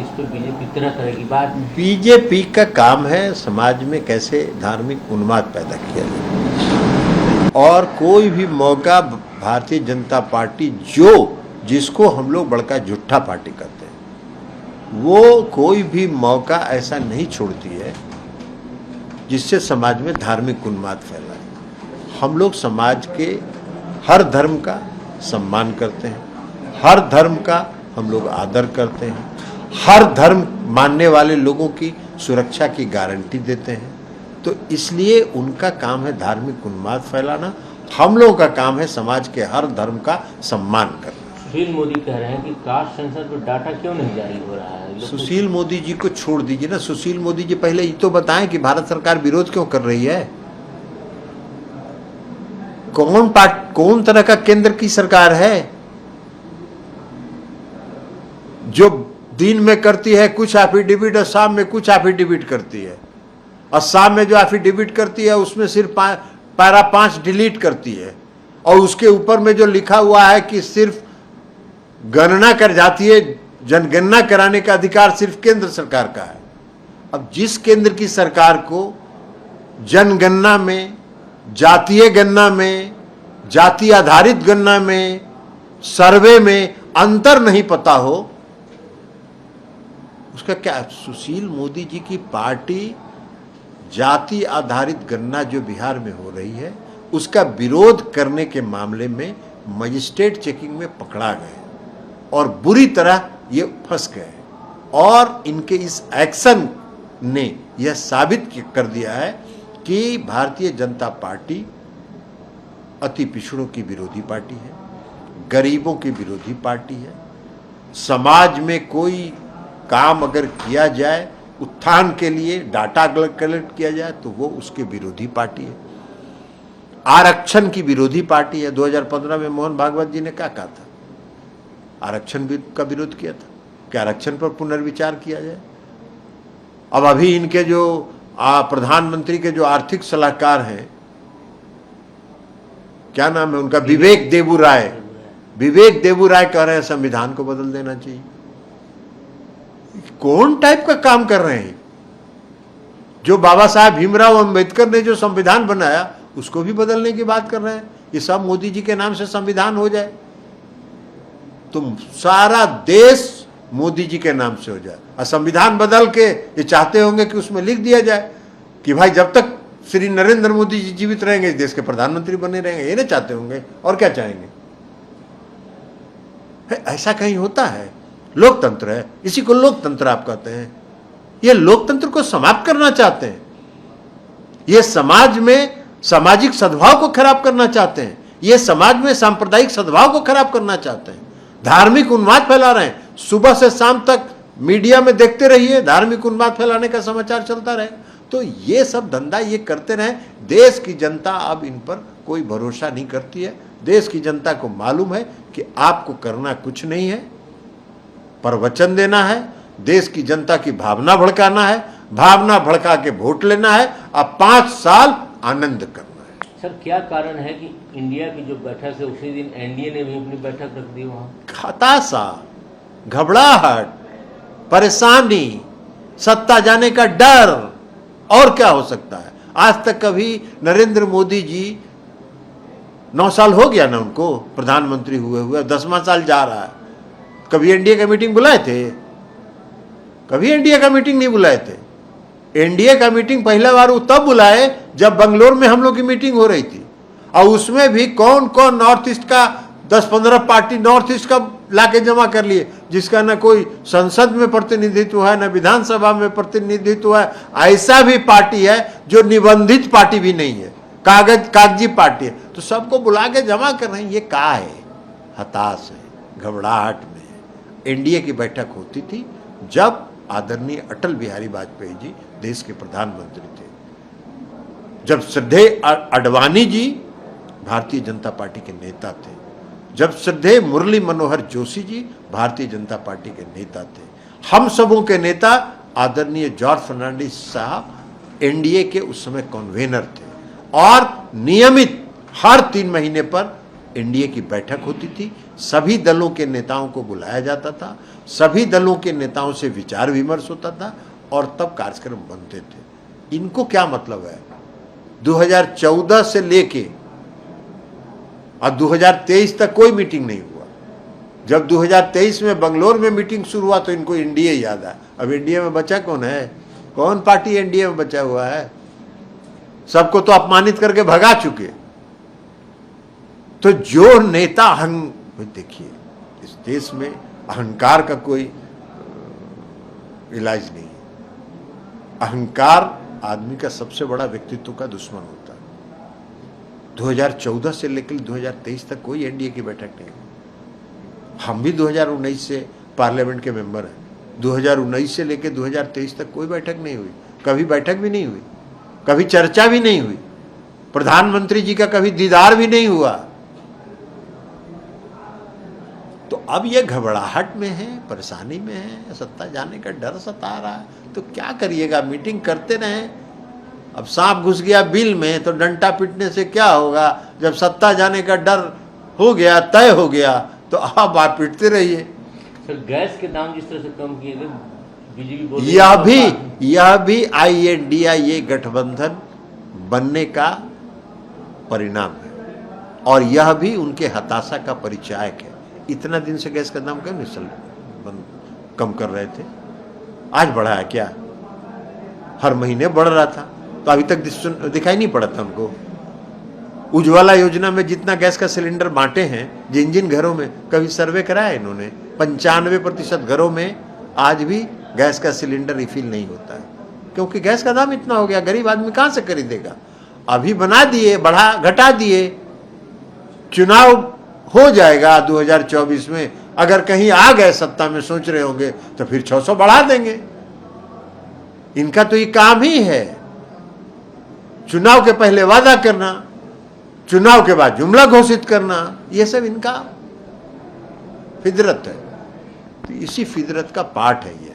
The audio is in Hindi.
इस पर बीजेपी तरह तरह की बात। बीजेपी का काम है समाज में कैसे धार्मिक उन्माद पैदा किया जाए, और कोई भी मौका भारतीय जनता पार्टी जिसको हम लोग बड़का झूठा पार्टी कहते हैं, वो कोई भी मौका ऐसा नहीं छोड़ती है जिससे समाज में धार्मिक उन्माद फैलाए। हम लोग समाज के हर धर्म का सम्मान करते हैं, हर धर्म का हम लोग आदर करते हैं, हर धर्म मानने वाले लोगों की सुरक्षा की गारंटी देते हैं। तो इसलिए उनका काम है धार्मिक उन्माद फैलाना, हम लोगों का काम है समाज के हर धर्म का सम्मान करना। सुशील मोदी कह रहे हैं कि कास्ट सेंसस पर डाटा क्यों नहीं जारी हो रहा है। सुशील मोदी जी को छोड़ दीजिए ना। सुशील मोदी जी पहले ये तो बताएं कि भारत सरकार विरोध क्यों कर रही है। कौन तरह का केंद्र की सरकार है जो दिन में करती है कुछ एफिडेविट और शाम में कुछ एफिडेविट करती है, और शाम में जो एफिडेविट करती है उसमें सिर्फ पैरा 5 डिलीट करती है, और उसके ऊपर में जो लिखा हुआ है कि सिर्फ गणना कर जाती है, जनगणना कराने का अधिकार सिर्फ केंद्र सरकार का है। अब जिस केंद्र की सरकार को जनगणना में, जातीय गणना में, जाति आधारित गणना में, सर्वे में अंतर नहीं पता हो, उसका क्या। सुशील मोदी जी की पार्टी जाति आधारित गणना जो बिहार में हो रही है उसका विरोध करने के मामले में मजिस्ट्रेट चेकिंग में पकड़ा गए और बुरी तरह ये फंस गए, और इनके इस एक्शन ने यह साबित कर दिया है कि भारतीय जनता पार्टी अति पिछड़ों की विरोधी पार्टी है, गरीबों की विरोधी पार्टी है। समाज में कोई काम अगर किया जाए उत्थान के लिए, डाटा कलेक्ट किया जाए, तो वो उसके विरोधी पार्टी है। आरक्षण की विरोधी पार्टी है। 2015 में मोहन भागवत जी ने क्या कहा था, आरक्षण का विरोध किया था कि आरक्षण पर पुनर्विचार किया जाए। अब अभी इनके जो प्रधानमंत्री के जो आर्थिक सलाहकार हैं, क्या नाम है उनका, विवेक देबुराय कह रहे हैं संविधान को बदल देना चाहिए। कौन टाइप का काम कर रहे हैं। जो बाबा साहब भीमराव अंबेडकर ने जो संविधान बनाया उसको भी बदलने की बात कर रहे हैं। ये सब मोदी जी के नाम से संविधान हो जाए तो सारा देश मोदी जी के नाम से हो जाए, और संविधान बदल के ये चाहते होंगे कि उसमें लिख दिया जाए कि भाई जब तक श्री नरेंद्र मोदी जी जीवित रहेंगे देश के प्रधानमंत्री बने रहेंगे। ये नहीं चाहते होंगे, और क्या चाहेंगे। ऐसा कहीं होता है। लोकतंत्र है, इसी को लोकतंत्र आप कहते हैं। ये लोकतंत्र को समाप्त करना चाहते हैं, ये समाज में सामाजिक सद्भाव को खराब करना चाहते हैं, ये समाज में सांप्रदायिक सद्भाव को खराब करना चाहते हैं, धार्मिक उन्माद फैला रहे हैं। सुबह से शाम तक मीडिया में देखते रहिए, धार्मिक उन्माद फैलाने का समाचार चलता रहे। तो ये सब धंधा ये करते रहे। देश की जनता अब इन पर कोई भरोसा नहीं करती है। देश की जनता को मालूम है कि आपको करना कुछ नहीं है, प्रवचन देना है, देश की जनता की भावना भड़काना है, भावना भड़का के वोट लेना है, अब 5 साल आनंद करना है। सर क्या कारण है कि इंडिया की जो बैठक है उसी दिन एनडीए ने भी अपनी बैठक रख दी वहां। हताशा, घबराहट, परेशानी, सत्ता जाने का डर, और क्या हो सकता है। आज तक कभी नरेंद्र मोदी जी 9 साल हो गया ना उनको प्रधानमंत्री हुए 10वां साल जा रहा है। कभी एनडीए का मीटिंग बुलाए थे? कभी एनडीए का मीटिंग नहीं बुलाए थे। एनडीए का मीटिंग पहला बार वो तब बुलाए जब बंगलोर में हम लोग की मीटिंग हो रही थी, और उसमें भी कौन कौन नॉर्थ ईस्ट का 10-15 पार्टी नॉर्थ ईस्ट का लाके जमा कर लिए, जिसका ना कोई संसद में प्रतिनिधित्व है, ना विधानसभा में प्रतिनिधित्व है। ऐसा भी पार्टी है जो निबंधित पार्टी भी नहीं है, कागजी पार्टी है, तो सबको बुला के जमा कर रहे हैं। ये क्या है? हताश है, घबराहट में है। एनडीए की बैठक होती थी जब आदरणीय अटल बिहारी वाजपेयी जी देश के प्रधानमंत्री थे, जब श्रद्धेय अडवाणी जी भारतीय जनता पार्टी के नेता थे, जब श्रद्धेय मुरली मनोहर जोशी जी भारतीय जनता पार्टी के नेता थे। हम सबों के नेता आदरणीय जॉर्ज फर्नांडिस साहब एनडीए के उस समय कन्वेनर थे, और नियमित हर 3 महीने पर एनडीए की बैठक होती थी सभी दलों के नेताओं को बुलाया जाता था, सभी दलों के नेताओं से विचार विमर्श होता था और तब कार्यक्रम बनते थे। इनको क्या मतलब है? 2014 से लेके और 2023 तक कोई मीटिंग नहीं हुआ। जब 2023 में बंगलोर में मीटिंग शुरू हुआ तो इनको एनडीए याद आया। अब एनडीए में बचा कौन है? कौन पार्टी एनडीए में बचा हुआ है? सबको तो अपमानित करके भगा चुके। तो जो नेता देखिए, इस देश में अहंकार का कोई इलाज नहीं है। अहंकार आदमी का सबसे बड़ा व्यक्तित्व का दुश्मन होता है। 2014 से लेकर 2023 तक कोई एनडीए की बैठक नहीं हुई। हम भी 2019 से पार्लियामेंट के मेंबर हैं। 2019 से लेकर 2023 तक कोई बैठक नहीं हुई, कभी बैठक भी नहीं हुई, कभी चर्चा भी नहीं हुई, प्रधानमंत्री जी का कभी दीदार भी नहीं हुआ। तो अब ये घबराहट में है, परेशानी में है, सत्ता जाने का डर सता रहा है। तो क्या करिएगा? मीटिंग करते रहें। अब सांप घुस गया बिल में तो डंडा पीटने से क्या होगा? जब सत्ता जाने का डर हो गया, तय हो गया, तो आप पीटते रहिए। सर, गैस के दाम जिस तरह से कम किए गए, बीजेपी बोल यह भी INDIA गठबंधन बनने का परिणाम है और यह भी उनके हताशा का परिचायक है। इतना दिन से गैस का दाम क्यों नहीं कम कर रहे थे? आज बढ़ा है क्या? हर महीने बढ़ रहा था, तो अभी तक दिखाई नहीं पड़ा था उनको। उज्ज्वला योजना में जितना गैस का सिलेंडर बांटे हैं जिन जिन घरों में, कभी सर्वे कराया इन्होंने? 95% घरों में आज भी गैस का सिलेंडर रिफिल नहीं होता है, क्योंकि गैस का दाम इतना हो गया। गरीब आदमी कहां से खरीदेगा? अभी बना दिए, बढ़ा घटा दिए। चुनाव हो जाएगा 2024 में, अगर कहीं आ गए सत्ता में, सोच रहे होंगे तो फिर 600 बढ़ा देंगे। इनका तो ये काम ही है, चुनाव के पहले वादा करना, चुनाव के बाद जुमला घोषित करना। ये सब इनका फितरत है। तो इसी फितरत का पार्ट है ये।